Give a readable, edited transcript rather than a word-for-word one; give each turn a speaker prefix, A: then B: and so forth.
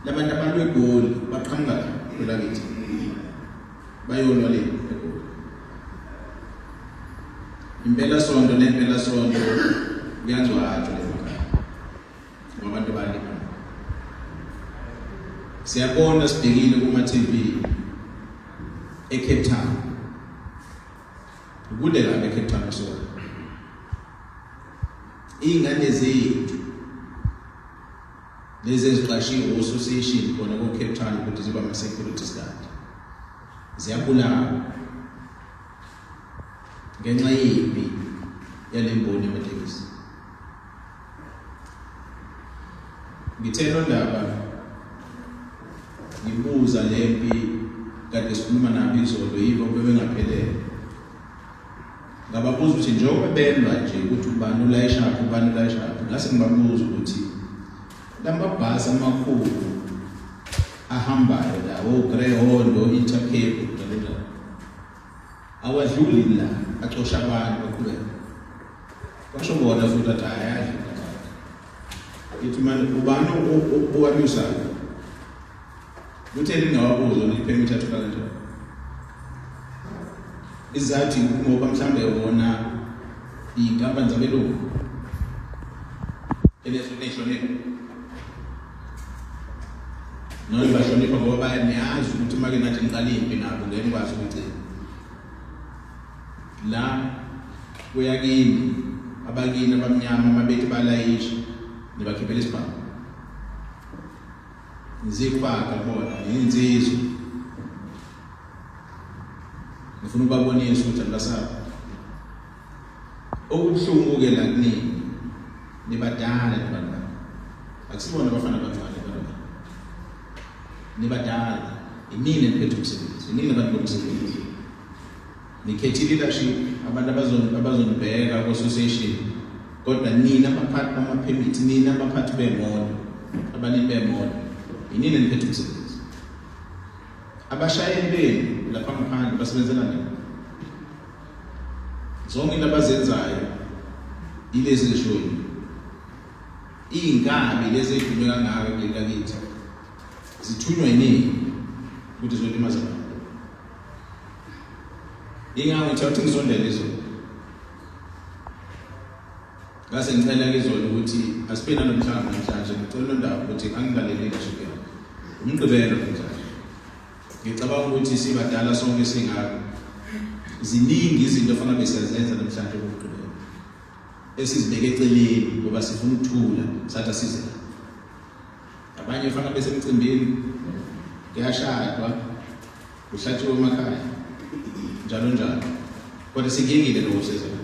A: labantu abalwe egoli baqhamuka kwelakithi bayonwa le impela sonto nempela sonto kuyanzwayo lemakhaya ngabantu bali siyabona sibhekile kuma TV eCape Town kude la eCape Town so ingane zethu lezi eziqashiwe association khona ko Cape Town ukuthi ziba ama security guard ziyabulawa ngenxa yimpi yalemboni ematekisi. Ngithe ndaba ngibuza lempi kade sikhuluma nabo izolo yibo bebengaphelele ngababuza ukuthi njengoba belwa nje ukuthi ubani ulayisha ubani ulayisha ngase ngibabuza ukuthi lamabhasi amakhulu ahambayo lawo Greyhound Intercape njalo awadluli la axosha abantu baqhubeka basho bona futhi athi ayazi ithi manje ubani owabuyisa utheni ngawabuzo ipermit athola kanjani izathi ngoba mhlambe wona inkampani zabelungu elehlonishwe noma bahlonipha ngoba bayazi ukuthi make nathi ngiqala impi nabo ngeke kwazi ukuthi la kuyakini abakini abamnyama ababethi balayisha nibakhiphela isibhamu nizifaka bona insizwe ngifuna ukubabonisa ukuthi akasapho okubuhlungu ke la kunini nibadala abantu akusibona abafana abancane abantu nibadala inini niphethe umsebenzi inini abantu bomsebenzi nikhethi leadership abantu abazonibheka ku association kodwa nina abaphathi bama-permit nina abaphathi bemoto abanini bemoto inini niphethe umsebenzi abashayeli benu lapha ngaphandle basebenzela nini zonke into abazenzayo ilezi zishoyo iy'nkabi lezi ey'dume kangaka kulelakithi zithunywa yini ukuthi zolimaza abantu ingako ngithatha ngizondela izolo ngase ngicela izolo ukuthi asiphina nomhlangano namhlanje ngicela ndaba ukuthi angilalele leadership yakho umgqibelo namhlanje ngicabanga ukuthi sibadala sonke singako ziningi izinto fanele siyazenza namhlanje kumgqibelo esizibeke eceleni ngoba sifuna ukuthula sathi asize abanye fanele besemcimbini kuyashadwa kuhlatshiwe emakhaya njalo njalo kodwa singiyekile lokho sezona